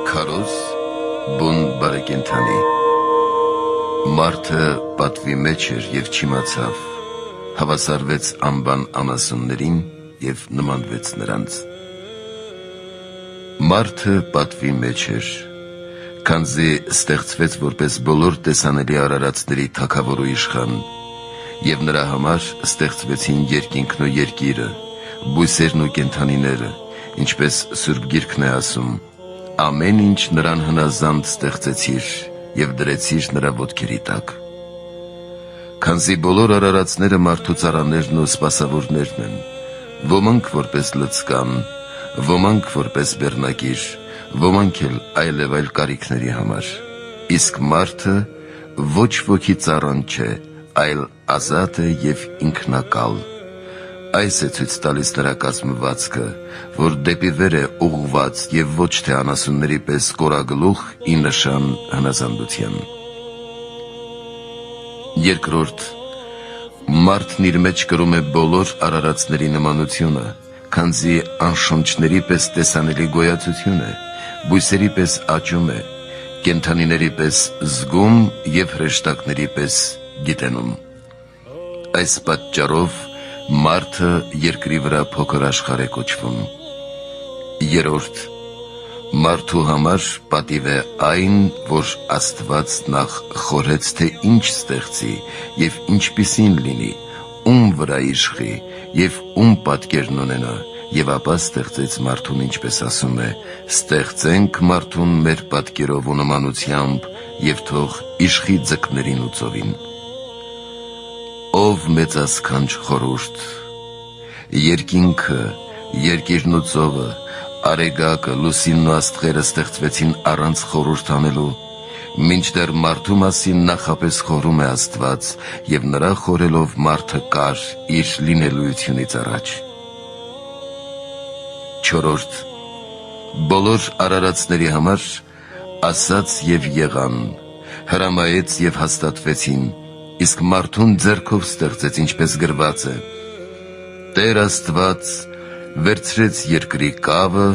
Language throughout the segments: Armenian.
Քարոզ բուն բարեկենդանի Մարդը պատվի մեջ էր և չիմացավ, հավասարվեց անբան անասուններին և նմանվեց նրանց։ Մարդը պատվի մեջ էր, քանզի ստեղծվեց որպես բոլոր տեսանելի արարածների թագավոր ու իշխան, և նրա համար ստեղծվեցին երկինքն ու երկիրը, բույսերն ու կենդանիները, ինչպես Սուրբ Գիրքն է ասում. ամեն ինչ նրան հնազանդ ստեղծեցիր և դրեցիր նրա ոտքերի տակ։ Քանզի բոլոր արարածները մարդու ծառաներն ու սպասավորներն են, ոմանք որպես լցկան, ոմանք որպես բեռնակիր, ոմանք էլ այլև այլ կարիքների համար, իսկ մարդը ոչ ոքի ծառան չէ, այլ ազատ է և ինքնակալ։ Այս է ցույց տալիս նրա կազմվածքը, որ դեպի վեր է ուղղված և ոչ թե անասունների պես կորագլուխ ի նշան հնազանդության։ Երկրորդ, մարդն իր մեջ կրում է բոլոր արարածների նմանությունը, քանզի անշունչների պես տեսանելի գոյացություն է, բույսերի պես աճում է, կենդանիների պես զգում և հրեշտակների պես գիտենում։ Այս պատճառով մարդը երկրի վրա փոքր աշխարհ է կոչվում։ Երրորդ, մարդու համար պատիվ է այն, որ Աստված նախ խորհեց, թե ինչ ստեղծի և ինչպիսին լինի, ում վրա իշխի և ում պատկերն ունենա, և ապա ստեղծեց մարդուն, ինչպես ասում է. «Ստեղծենք մարդուն մեր պատկերով ու նմանությամբ և թող իշխի ձկներին ու ծովին»։ Ով մեծասքանչ խորհուրդ, երկինքը, երկիրն ու ծովը, արեգակը, լուսինն ու աստղերը ստեղծվեցին առանց խորհուրդ անելու, մինչդեռ մարդու մասին նախապես խորհում է Աստված, և նրա խորհելով մարդը կար իր լինելույությունից առաջ։ Չորրորդ, բոլոր արարածների համար ասաց և եղան, հրամայեց և հաստատվեցին, իսկ մարդուն ձեռքով ստեղծեց, ինչպես գրված է. «Տեր Աստված վերցրեց երկրի կավը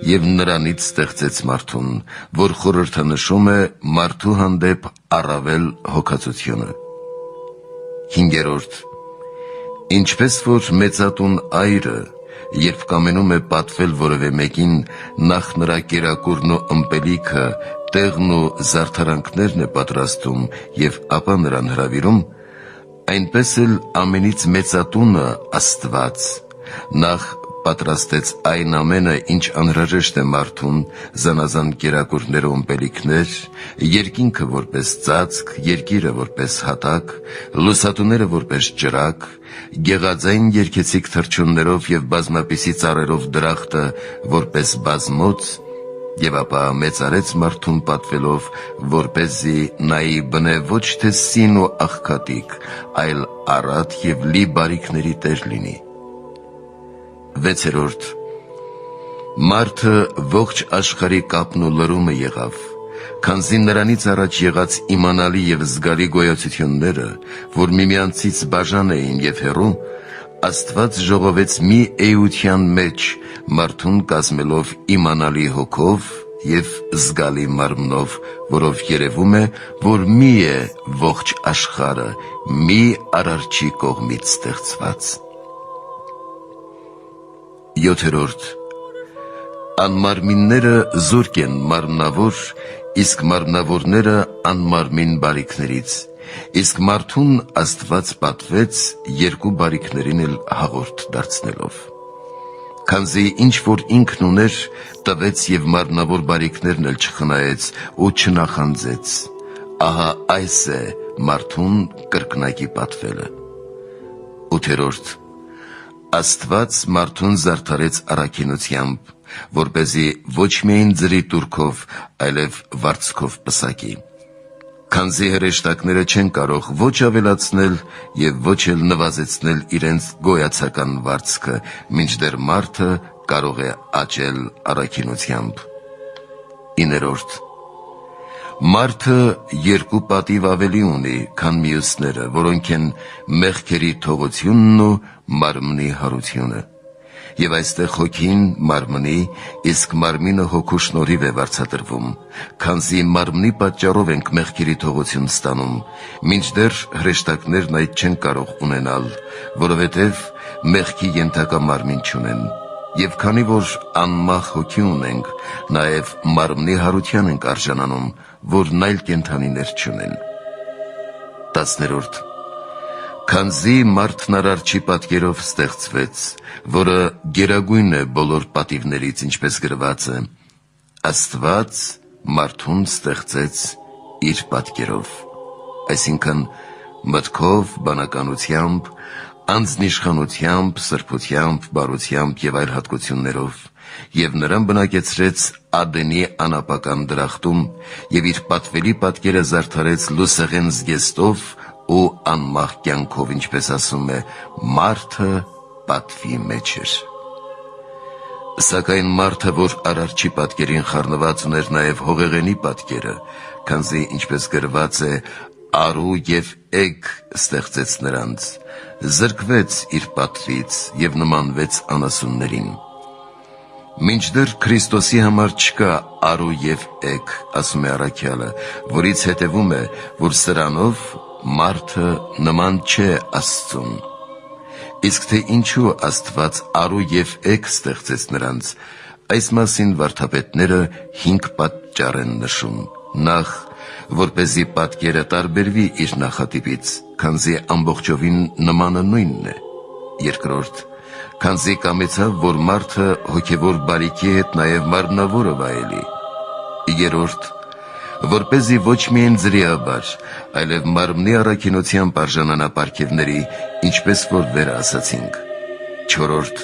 և նրանից ստեղծեց մարդուն, որ խորհրդանշում է մարդու հանդեպ առավել հոգածությունը»։ Հինգերորդ, ինչպես որ մեծատուն այրը, երբ կամենում է պատվել որևէ մեկին, նախ նրա կերակուրն ու ըմպելիքը, տեղն ու զարդարանքներն է պատրաստում և ապա նրան հրավիրում, այնպես էլ ամենից մեծատունը Աստված նախ պատրաստեց այն ամենը, ինչ անհրաժեշտ է մարդուն, զանազան կերակուրներ ու ըմպելիքներ, երկինքը որպես ծածկ, երկիրը որպես հատակ, լուսատուները որպես ճրագ, գեղաձայն երգեցիկ թռչուններով և բազմապիսի ծառերով դրախտը որպես բազմոց, և ապա մեծարեց մարդուն պատվելով, որպեսզի նայի բնե ոչ թե սին ու աղքատիկ, այլ առատ և լի բարիքների տեր լինի։ Վեցերորդ, մարդը ողջ աշխարհի կապն ու լրումը եղավ, քանզի նրանից առաջ եղած իմանալի և զգալի գոյացությունները, որ միմյանցից բաժան էին և հեռու, Աստված ժողովեց մի էության մեջ, մարդուն կազմելով իմանալի հոգով և զգալի մարմնով, որով երևում է, որ մի է ողջ աշխարհը, մի Արարչի կողմից ստեղծված։ Յոթերորդ, անմարմինները զուրկ են մարմնավոր, իսկ մարմնավորները անմարմին բարիքներից, իսկ մարդուն Աստված պատվեց երկու բարիքներին էլ հաղորդ դարձնելով։ Քանզի ինչ որ ինքն ուներ, տվեց և մարմնավոր բարիքներն էլ չխնայեց ու չնախանձեց, ահա այս է մարդուն կրկնակի պատվելը։ Ութերորդ, Աստված մարդուն զարդարեց առաքինությամբ, որպեսզի ոչ միայն ձրի տուրքով, այլև վարձքով պսակի։ Քանզի հրեշտակները չեն կարող ոչ ավելացնել և ոչ էլ նվազեցնել իրենց գոյացական վարձքը, մինչդեռ մարդը կարող է աճել առաքինությամբ։ Իներորդ, մարդը երկու պատիվ ավելի ունի, քան մյուսները, որոնք են մեղքերի թողությունն ու մարմնի հարությունը։ Եվ այստեղ հոգին մարմնի, իսկ մարմինը հոգու շնորհիվ է վարձատրվում, քանզի մարմնի պատճառով ենք մեղքերի թողություն ստանում, մինչդեռ հրեշտակներն այդ չեն կարող ունենալ, որովհետև մեղքի ենթակա մարմին չունեն։ Եվ քանի որ անմահ հոգի ունենք, նաև մարմնի հարության ենք արժանանում, որն այլ կենդանիներ չունեն։ 10. Քանզի մարդն արարչի պատկերով ստեղծվեց, որը գերագույն է բոլոր պատիվներից, ինչպես գրված է. Աստված մարդուն ստեղծեց իր պատկերով, այսինքն մտքով, բանականությամբ, անձնիշխանությամբ, սրբությամբ, բարությամբ և այլ հատկություններով, և նրան բնակեցրեց Ադենի անապական դրախտում և իր պատվելի պատկերը զարդարեց լուսեղեն զգեստով ու անմահ կյանքով, ինչպես ասում է, մարդը պատվի մեջ էր։ Սակայն մարդը, որ արարչի պատկերին խառնված ուներ նաև հողեղենի պատկերը, քանզի ինչպես գրված է, արու և էգ ստեղծեց նրանց, զրկվեց իր պատվից և նմանվեց անասուններին։ Մինչդեռ Քրիստոսի համար չկա արու և էգ, ասում է առաքյալը, որից հետևում է, որ սրանով մարդը նման չէ Աստծուն։ Իսկ թե ինչու Աստված արու և էգ ստեղծեց նրանց, այս մասին վարդապետները 5 պատճառ են նշում. Նախ, որպեսզի պատկերը տարբերվի իր նախատիպից, քանզի ամբողջովին նմանը նույնն է։ Երկրորդ, քանզի կամեցավ, որ մարդը հոգևոր բարիքի հետ նաև մարմնավորը վայելի։ Երրորդ, որպեսզի ոչ միայն ձրիաբար, այլև մարմնի առաքինությամբ արժանանա պարգևների, ինչպես որ վեր ասացինք։ Չորրորդ,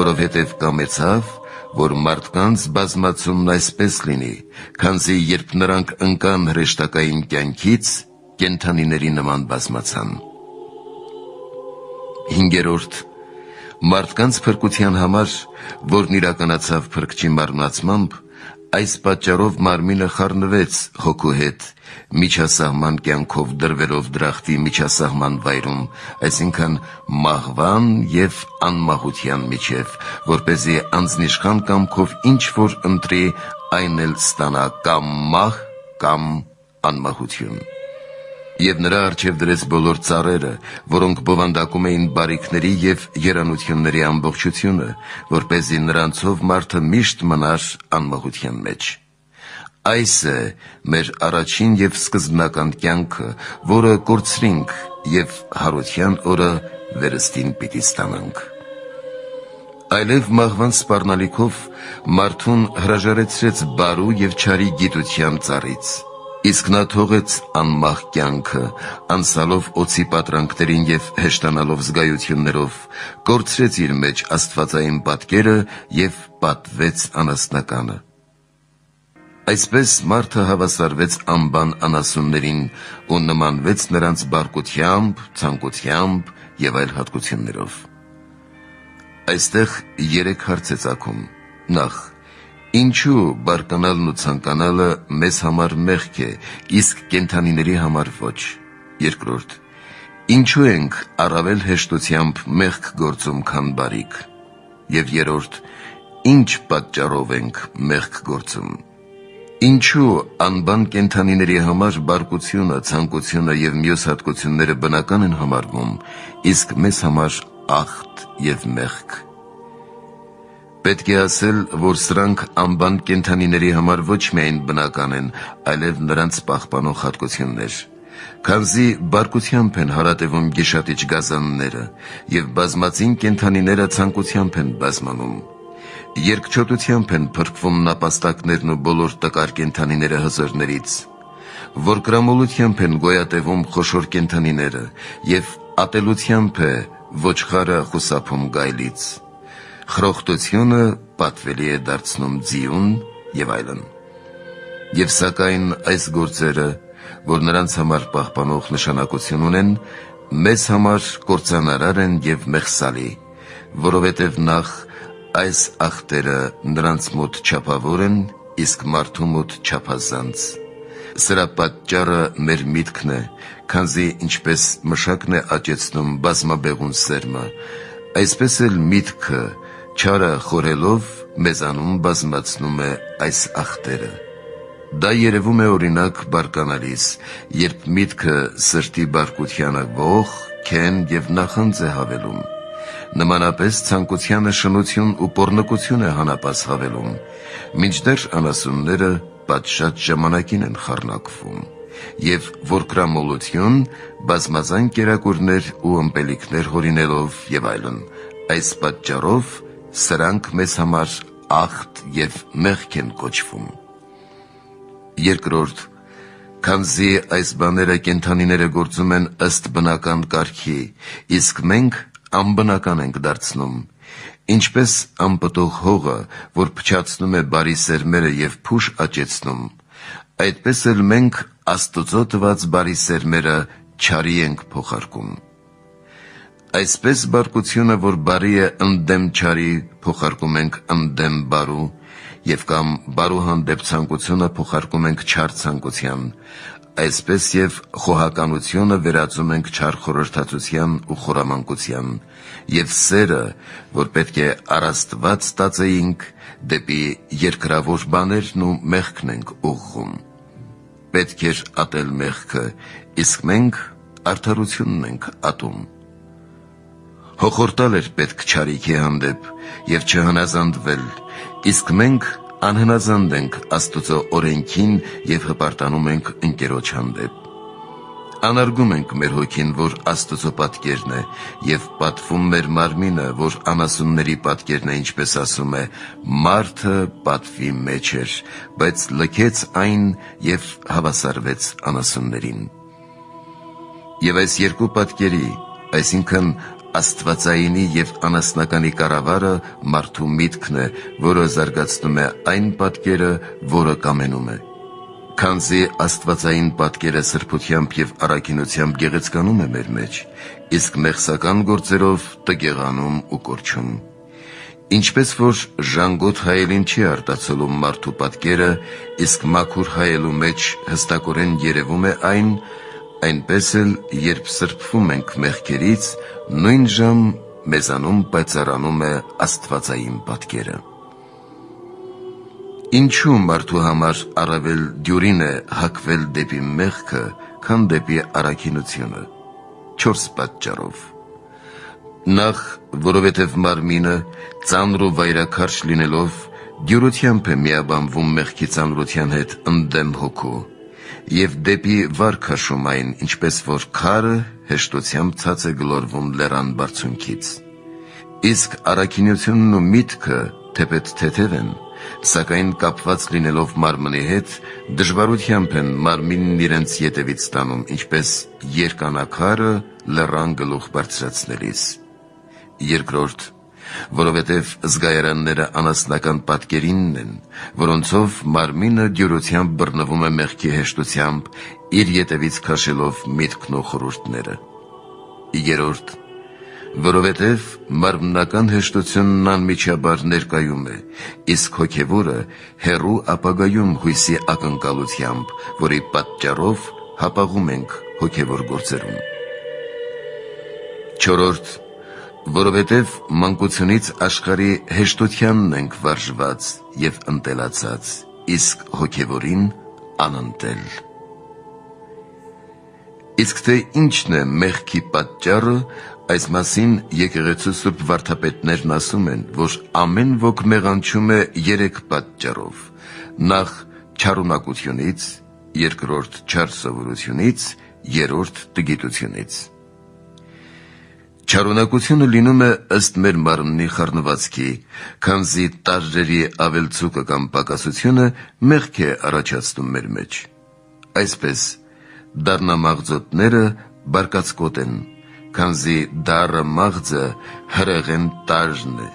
որովհետև կամեցավ, որ մարդկանց բազմացումն այսպես լինի, քանզի երբ նրանք ընկան հրեշտակային կյանքից, կենդանիների նման բազմացան։ Հինգերորդ, մարդկանց փրկության համար, որն իրականացավ փրկչի մարմնացմամբ, այս պատճառով մարմինը խառնվեց հոգու հետ, միջասահման կյանքով դրվելով դրախտի միջասահման վայրում, այսինքն մահվան և անմահության միջև, որպեսզի անձնիշխան կամքով ինչ որ ընտրի, այն էլ ստանա կամ մահ, կամ անմահություն։ Եվ նրա առջև դրեց բոլոր ծառերը, որոնք բովանդակում էին բարիքների և երանությունների ամբողջությունը, որպեսզի նրանցով մարդը միշտ մնար անմահության մեջ։ Այս է մեր առաջին և սկզբնական կյանքը, որը կորցրինք և հարության օրը վերստին պիտի ստանանք։ Այլև մահվան սպառնալիքով մարդուն հրաժարեցրեց բարու և չարի գիտության ծառից, իսկ նա թողեց անմահ կյանքը, անցալով օձի պատրանքներին և հեշտանալով զգայություններով, կորցրեց իր մեջ աստվածային պատկերը և պատվեց անասնականը։ Այսպես մարդը հավասարվեց անբան անասուններին ու նմանվեց նրանց բարկությամբ, ցանկությամբ և այլ հատկություններով։ Այստեղ 3 հարց է ծագում. Նախ, ինչու բարկանալն ու ցանկանալը մեզ համար մեղք է, իսկ կենդանիների համար ոչ։ Երկրորդ, ինչու ենք առավել հեշտությամբ մեղք գործում, քան բարիք։ Եվ երրորդ, ինչ պատճառով ենք մեղք գործում։ Ինչու անբան կենդանիների համար բարկությունը, ցանկությունը և մյուս հատկությունները բնական են համարվում, իսկ մեզ համար աղտ և մեղք։ Պետք է ասել, որ սրանք անբան կենդանիների համար ոչ միայն բնական են, այլև նրանց պահպանող հատկություններ, քանզի բարկությամբ են հարատևում գիշատիչ գազանները և բազմածին կենդանիները ցանկությամբ են բազմանում։ Երկչոտությամբ են փրկվում նապաստակներն ու բոլոր տկար կենդանիները հզորներից, որկրամոլությամբ են գոյատևում խոշոր կենդանիները և ատելությամբ է ոչխարը խուսափում գայլից, խրոխտությունը պատվելի է դարձնում ձիուն և այլն։ Եվ սակայն այս գործերը, որ նրանց համար պահպանող նշանակություն ունեն, մեզ համար կործանարար են և մեղսալի, որովհետև նախ այս աղտերը նրանց մոտ չափավոր են, իսկ մարդու մոտ չափազանց։ Սրա պատճառը մեր միտքն է, քանզի ինչպես մշակն է աճեցնում բազմաբեղուն սերմը, այսպես էլ միտքը չարը խորելով մեզանում բազմացնում է այս ախտերը։ Դա երևում է օրինակ բարկանալիս, երբ միտքը սրտի բարկությանը ողջ, քեն և նախանձ է հավելում։ Նմանապես ցանկությանը շնություն ու պոռնկություն է հանապաս հավելում, մինչդեռ անասունները պատշաճ ժամանակին են խառնակվում, և որկրամոլություն, բազմազան կերակուրներ ու ըմպելիքներ հորինելով և այլն, այս պատճառով սրանք մեզ համար ախտ և մեղք են կոչվում։ Երկրորդ, քանզի այս բաները կենդանիները գործում են ըստ բնական կարգի, իսկ մենք անբնական ենք դարձնում, ինչպես անպտող հողը, որ փչացնում է բարի սերմերը և փուշ աճեցնում, այդպես էլ մենք Աստծո տված բարի սերմերը չարի ենք փոխարկում։ Այսպես բարկությունը, որ բարի է ընդդեմ չարի, փոխարկում ենք ընդդեմ բարու, և կամ բարու հանդեպ ցանկությունը փոխարկում ենք չար ցանկության, այսպես և խոհականությունը վերածում ենք չար խորհրդածության ու խորամանկության, և սերը, որ պետք է առ Աստված տածեինք, դեպի երկրավոր բաներն ու մեղքն ենք ուղղում։ Պետք էր ատել մեղքը, իսկ մենք արդարությունն ենք ատում։ Հոխորտալ էր պետք չարիքի հանդեպ և չհնազանդվել, իսկ մենք անհնազանդ ենք Աստծո օրենքին և հպարտանում ենք ընկերոջ հանդեպ։ Անարգում ենք մեր հոգին, որ Աստծո պատկերն է, և պատվում մեր մարմինը, որ անասունների պատկերն է, ինչպես ասում է. «Մարդը պատվի մեջ էր, բայց լքեց այն և հավասարվեց անասուններին»։ Եվ այս երկու պատկերի, այսինքն աստվածայինի և անասնականի կառավարը մարդու միտքն է, որը զարգացնում է այն պատկերը, որը կամենում է։ Քանզի աստվածային պատկերը սրբությամբ և առաքինությամբ գեղեցկանում է մեր մեջ, իսկ մեղսական գործերով տգեղանում ու կորչում։ Ինչպես որ ժանգոտ հայելին չի արտացոլում մարդու պատկերը, իսկ մաքուր հայելու մեջ հստակորեն երևում է այն, այնպես էլ երբ սրբվում ենք մեղքերից, նույն ժամ մեզանում պայծառանում է աստվածային պատկերը։ Ինչու մարդու համար առավել դյուրին է հակվել դեպի մեղքը, քան դեպի առաքինությունը։ 4 պատճառով։ Նախ, որովհետև մարմինը ծանր ու վայրաքարշ լինելով, դյուրությամբ է միաբանվում մեղքի ծանրության հետ ընդդեմ հոգու, և դեպի վար քաշում այն, ինչպես որ քարը հեշտությամբ ցած է գլորվում լեռան բարձունքից։ Իսկ առաքինությունն ու միտքը թեպետ թեթև են, սակայն կապված լինելով մարմնի հետ, դժվարությամբ են մարմինն իրենց ետևից տանում, ինչպես երկանաքարը լեռան գլուխ բարձրացնելիս։ Երկրորդ, որովհետև զգայարանները անասնական պատկերինն են, որոնցով մարմինը դյուրությամբ բռնվում է մեղքի հեշտությամբ, իր ետևից քաշելով միտքն ու խորհուրդները։ Երրորդ, որովհետև մարմնական հեշտությունն անմիջաբար ներկայում է, իսկ հոգևորը հեռու ապագայում հույսի ակնկալությամբ, որի պատճառով հապաղում ենք հոգևոր գործերում։ Չորրորդ, որովհետև մանկությունից աշխարհի հեշտությանն ենք վարժված և ընտելացած, իսկ հոգևորին անընտել։ Իսկ թե ինչն է մեղքի պատճառը, այս մասին եկեղեցու սուրբ վարդապետներն ասում են, որ ամեն ոք մեղանչում է 3 պատճառով. նախ չարունակությունից, երկրորդ չար սովորությունից, երրորդ տգիտությունից։ Չարունակությունը լինում է ըստ մեր մարմնի խառնվածքի, քանզի տարրերի ավելցուկը կամ պակասությունը մեղք է առաջացնում մեր մեջ։ Այսպես, դառնամաղձոտները բարկացկոտ են, քանզի դառը մաղձը հրեղեն տարրն է,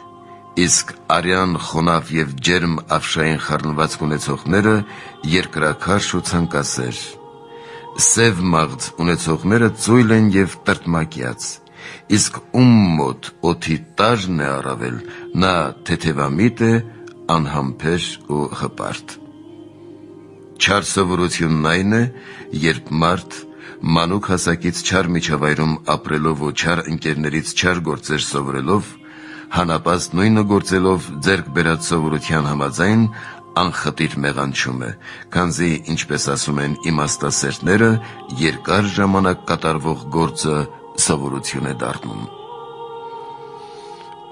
իսկ արյան, խոնավ և ջերմ ավշային խառնվածք ունեցողները երկրաքարշ ու ցանկասեր։ Սև մաղձ ունեցողները ծույլ են և տրտմակյաց, իսկ ում մոտ օդի տարրն է առավել, նա թեթևամիտ է, անհամբեր ու հպարտ։ Չար սովորությունն այն է, երբ մարդ մանուկ հասակից չար միջավայրում ապրելով ու չար ընկերներից չար գործեր սովորելով, հանապաստ նույնը գործելով ձեռք բերած սովորության համաձայն անխտիր մեղանչում է, քանզի, ինչպես ասում են իմաստասերները, երկար ժամանակ կատարվող գործը սովորություն է դառնում։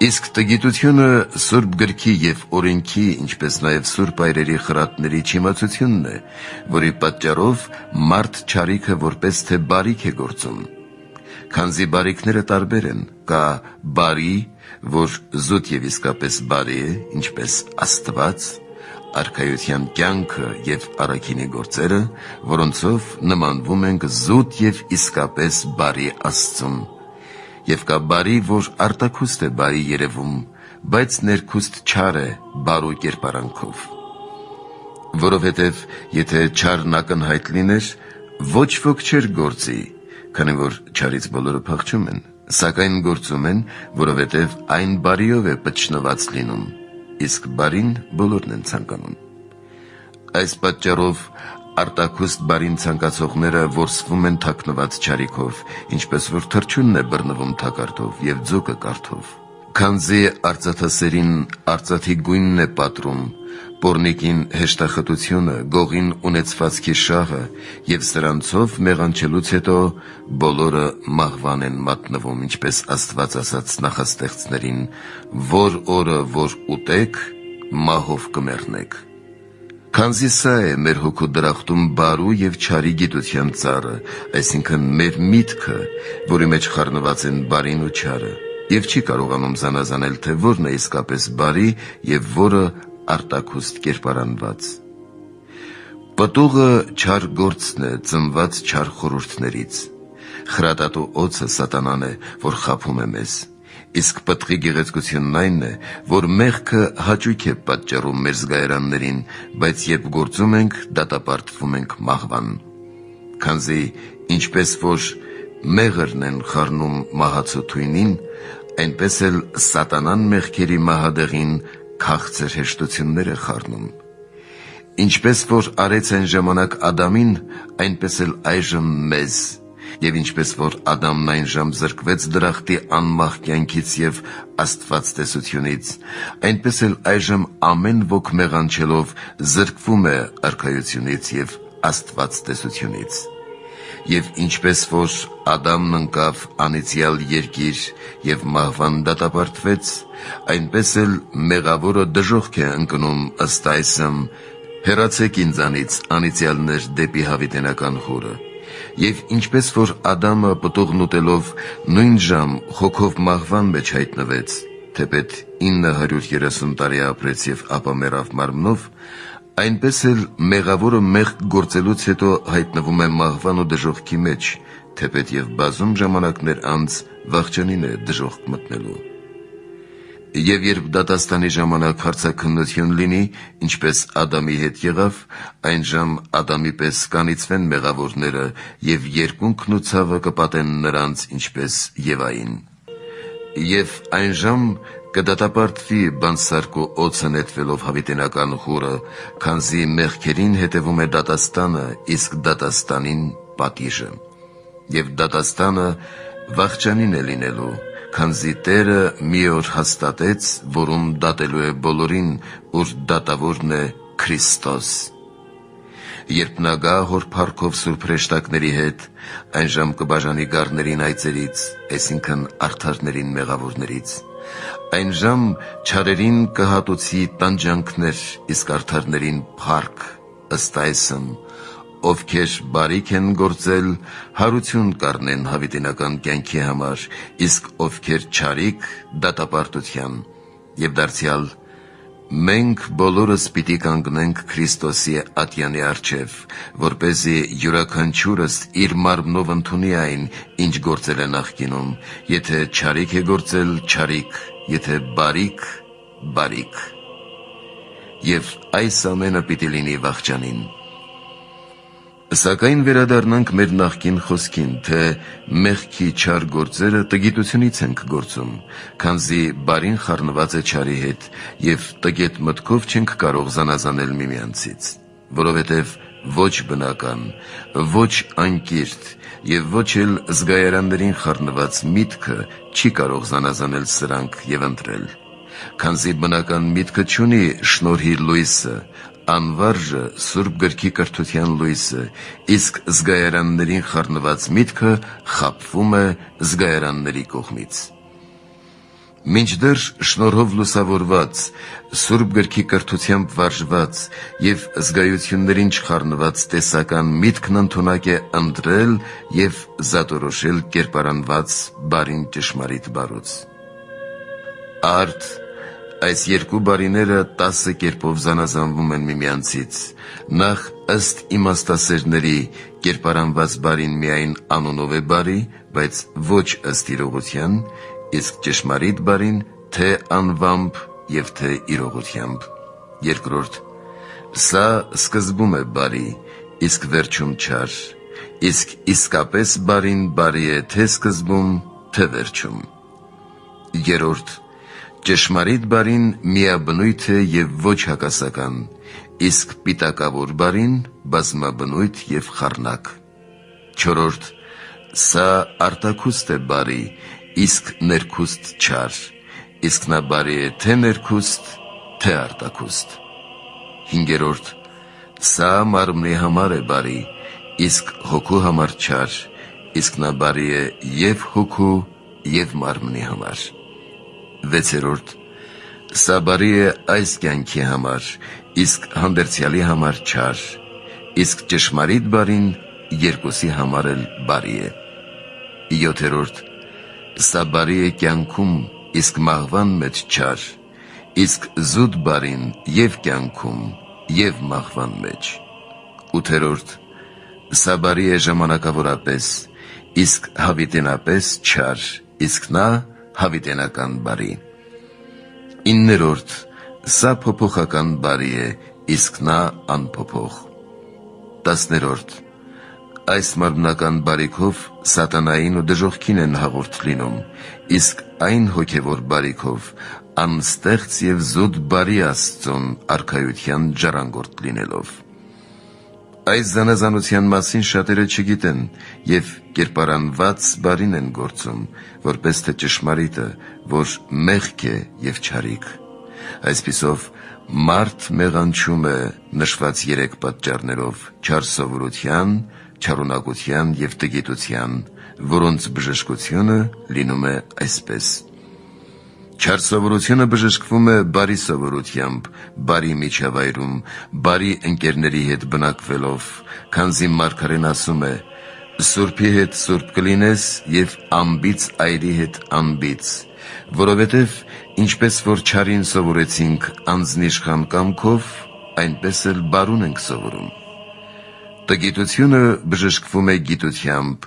Իսկ տգիտությունը Սուրբ գրքի և օրենքի, ինչպես նաև Սուրբ այրերի խրատների չիմացությունն է, որի պատճառով մարդ չարիքը որպես թե բարիք է գործում։ Քանզի բարիքները տարբեր են, կա բարի, որ զուտ և իսկապես բարի է, ինչպես Աստված, արքայության կյանքը և առաքինի գործերը, որոնցով նմանվում ենք զուտ և իսկապես բարի Աստծուն, և կա բարի, որ արտաքուստ է բարի երևում, բայց ներքուստ չար է բարու կերպարանքով։ Որովհետև եթե չարն ակնհայտ լիներ, ոչ ոք չէր գործի, քանի որ չարից բոլորը փախչում են, սակայն գործում են, որովհետև այն բարիով է պտշնված լինում, իսկ բարին բոլորն են ցանկանում։ Այս պատճառով արտաքուստ բարին ցանկացողները որսվում են թաքնված չարիքով, ինչպես որ թռչունն է բռնվում թակարդով և ձուկը կարթով։ Քանզի արծաթասերին արծաթի գույնն է պատռում, պոռնիկին հեշտախտությունը, գողին ունեցվածքի շահը, և սրանցով մեղանչելուց հետո բոլորը մահվան են մատնվում, ինչպես Աստված ասաց նախաստեղծներին, որ օրը որ ուտեք, մահով կմեռնեք։ Քանզի սա է մեր հոգու դրախտում բարու և չարի գիտության ծառը, այսինքն մեր միտքը, որի մեջ խառնված են բարին ու չարը, և չի կարողանում զանազանել, թե որն է իսկապես բարի և որը արտաքուստ կերպարանված։ Պտուղը չար գործն է, ծնված չար խորհուրդներից։ Խրատատու օձը սատանան է, որ խաբում է մեզ, իսկ պտղի գեղեցկությունն այն է, որ մեղքը հաճույք է պատճառում մեր զգայարաններին, բայց երբ գործում ենք, դատապարտվում ենք մահվան։ Քանզի ինչպես որ մեղրն են խառնում մահացու թույնին, այնպես էլ սատանան մեղքերի մահադեղին քաղցր հեշտություններ է խառնում։ Ինչպես որ արեց այն ժամանակ Ադամին, այնպես էլ այժմ մեզ, և ինչպես որ Ադամն այն ժամ զրկվեց դրախտի անմահ կյանքից և Աստված տեսությունից, այնպես էլ այժմ ամեն ոք մեղանչելով զրկվում է արքայությունից և Աստված տեսությունից։ Եվ ինչպես որ Ադամն ընկավ անիծյալ երկիր և մահվան դատապարտվեց, այնպես էլ մեղավորը դժոխք է ընկնում ըստ այսմ. «Հեռացեք ինձանից, անիծյալներ, դեպի հավիտենական խորը»։ Եվ ինչպես որ Ադամը պտուղն ուտելով նույն ժամ հոգով մահվան մեջ հայտնվեց, թեպետ 930 տարի ապրեց և ապա մեռավ մարմնով, այնպես էլ մեղավորը մեղք գործելուց հետո հայտնվում է մահվան ու դժոխքի մեջ, թեպետ և բազում ժամանակներ անց վախճանին է դժոխք մտնելու։ Եվ երբ դատաստանի ժամանակ հարցաքննություն լինի, ինչպես Ադամի հետ եղավ, այն ժամ Ադամի պես կանիծվեն մեղավորները և երկունքն ու ցավը կպատեն նրանց, ինչպես Եվային։ Եվ այն ժամ կդատապարտվի բանսարկու օձը նետվելով հավիտենական խորը, քանզի մեղքերին հետևում է դատաստանը, իսկ դատաստանին պատիժը։ Եվ դատաստանը վախճանին է լինելու, քանզի Տերը մի օր հաստատեց, որում դատելու է բոլորին, ուր դատավորն է Քրիստոս։ Երբ նա գա հոր փառքով սուրբ հրեշտակների հետ, այն ժամ կբաժանի գառներին այծերից, այսինքն արդարներին մեղավորներից։ Այն ժամ չարերին կհատուցի տանջանքներ, իսկ արդարներին փառք, ըստ այսմ. ովքեր բարիք են գործել, հարություն կառնեն հավիտենական կյանքի համար, իսկ ովքեր չարիք, դատապարտության։ Եվ դարձյալ մենք բոլորս պիտի կանգնենք Քրիստոսի ատյանի առջև, որպեսզի յուրաքանչյուրս իր մարմնով ընդունի այն, ինչ գործել է նախկինում, եթե չարիք է գործել, չարիք, եթե բարիք, բարիք։ Եվ այս ամենը պիտի լինի վախճանին։ Սակայն վերադառնանք մեր նախկին խոսքին, թե մեղքի չար գործերը տգիտությունից ենք գործում, քանզի բարին խառնված է չարի հետ, և տգետ մտքով չենք կարող զանազանել միմյանցից, որովհետև ոչ բնական, ոչ անկիրթ և ոչ էլ զգայարաններին խառնված միտքը չի կարող զանազանել սրանք և ընտրել, քանզի բնական միտքը չունի շնորհի լույսը, անվարժը Սուրբ Գրքի կրթության լույսը, իսկ զգայարաններին խառնված միտքը խաբվում է զգայարանների կողմից։ Մինչդեռ շնորհով լուսավորված, Սուրբ Գրքի կրթությամբ վարժված և զգայություններին չխառնված տեսական միտքն ընդունակ է ընտրել և զատորոշել կերպարանված բարին ճշմարիտ բարուց։ Արդ այս երկու բարիները 10 կերպով զանազանվում են միմյանցից, նախ ըստ իմաստասերների կերպարանված բարին միայն անունով է բարի, բայց ոչ ըստ իրողության, իսկ ճշմարիտ բարին թե անվամբ և թե իրողությամբ։ Երկրորդ, սա սկզբում է բարի, իսկ վերջում չար, իսկ իսկապես բարին բարի է թե սկզբում, թե վերջում։ Երրորդ, ճշմարիտ բարին միաբնույթ է և ոչ հակասական, իսկ պիտակավոր բարին բազմաբնույթ և խառնակ։ Չորրորդ, սա արտաքուստ է բարի, իսկ ներքուստ չար, իսկ նա բարի է թե ներքուստ, թե արտաքուստ։ Հինգերորդ, սա մարմնի համար է բարի, իսկ հոգու համար չար, իսկ նա բարի է և հոգու, և մարմնի համար։ Վեցերորդ, սա բարի է այս կյանքի համար, իսկ հանդերձյալի համար չար, իսկ ճշմարիտ բարին երկուսի համար էլ բարի է։ Յոթերորդ, սա բարի է կյանքում, իսկ մահվան մեջ չար, իսկ զուտ բարին և կյանքում, և մահվան մեջ։ Ութերորդ, սա բարի է ժամանակավորապես, իսկ հավիտենապես չար, իսկ նա հավիտենական բարի։ Իններորդ, սա փոփոխական բարի է, իսկ նա անփոփոխ։ Տասներորդ, այս մարմնական բարիքով սատանային ու դժոխքին են հաղորդ լինում, իսկ այն հոգևոր բարիքով անստեղծ և զուտ բարի Աստծուն արքայության ժառանգորդ լինելով։ Այս զանազանության մասին շատերը չգիտեն և կերպարանված բարին են գործում, որպես թե ճշմարիտը, որ մեղք է և չարիք։ Այսպիսով, մարդ մեղանչում է նշված 3 պատճառներով՝ չար սովորության, չարունակության և տգիտության, որոնց բժշկությունը լինում է այսպես. Չար սովորությունը բժշկվում է բարի սովորությամբ, բարի միջավայրում, բարի ընկերների հետ բնակվելով, քանզի մարգարեն ասում է. «Սուրբի հետ սուրբ կլինես և անբիծ այրի հետ անբիծ, որովհետև ինչպես որ չարին սովորեցինք անձնիշխան կամքով, այնպես էլ բարուն ենք սովորում»։ Տգիտությունը բժշկվում է գիտությամբ,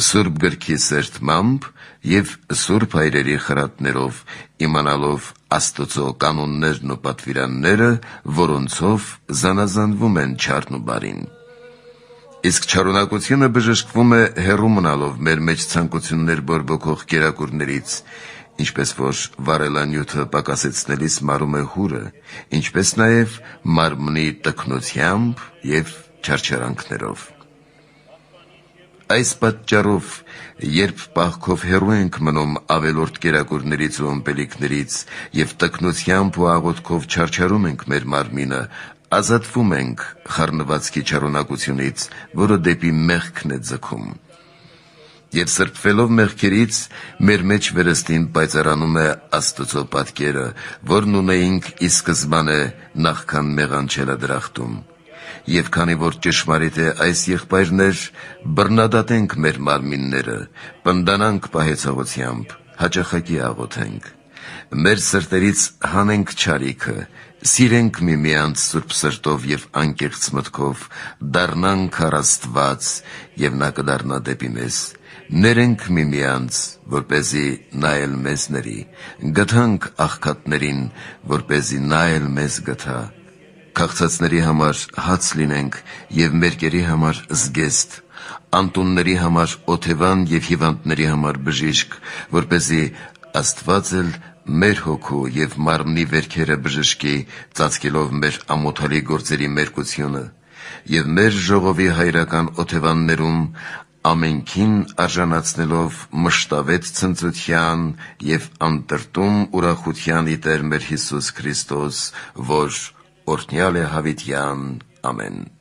Սուրբ Գրքի սերտմամբ և սուրբ հայրերի խրատներով, իմանալով Աստծո կանոններն ու պատվիրանները, որոնցով զանազանվում են չարն ու բարին։ Իսկ չարունակությունը բժշկվում է հեռու մնալով մեր մեջ ցանկություններ բորբոքող կերակուրներից, ինչպես որ վարելանյութը պակասեցնելիս մարում է հուրը, ինչպես նաև մարմնի տքնությամբ և չարչարանքներով։ Այս պատճառով, երբ պահքով հեռու ենք մնում ավելորդ կերակուրներից ու ըմպելիքներից և տքնությամբ ու աղոթքով չարչարում ենք մեր մարմինը, ազատվում ենք խառնվածքի չարունակությունից, որը դեպի մեղքն է ձգում։ Եվ սրբվելով մեղքերից, մեր մեջ վերստին պայծառանում է Աստծո պատկերը, որն ունեինք ի սկզբանե նախքան մեղանչելը դրախտում։ Եվ քանի որ ճշմարիտ է այս, եղբայրներ, բռնադատենք մեր մարմինները, պնդանանք պահեցողությամբ, հաճախակի աղոթենք։ Մեր սրտերից հանենք չարիքը, սիրենք միմյանց սուրբ սրտով և անկեղծ մտքով, դառնանք առ Աստված, և նա կդառնա դեպի մեզ։ Ներենք միմյանց, որպեսզի նա էլ մեզ ների, գթանք աղքատներին, որպեսզի նա էլ մեզ գթա։ Քաղցածների համար հաց լինենք և մերկերի համար զգեստ, անտունների համար օթևան և հիվանդների համար բժիշկ, որպեսզի Աստված էլ մեր հոգու և մարմնի վերքերը բժշկի, ծածկելով մեր ամոթալի գործերի մերկությունը, եւ մեր ժողովի հայրական օթևաններում ամենքին արժանացնելով մշտավետ ցնծության եւ անտրտում ուրախության ի Տեր մեր Հիսուս Քրիստոս, որ օրհնյալ է հավիտյան։ Ամեն։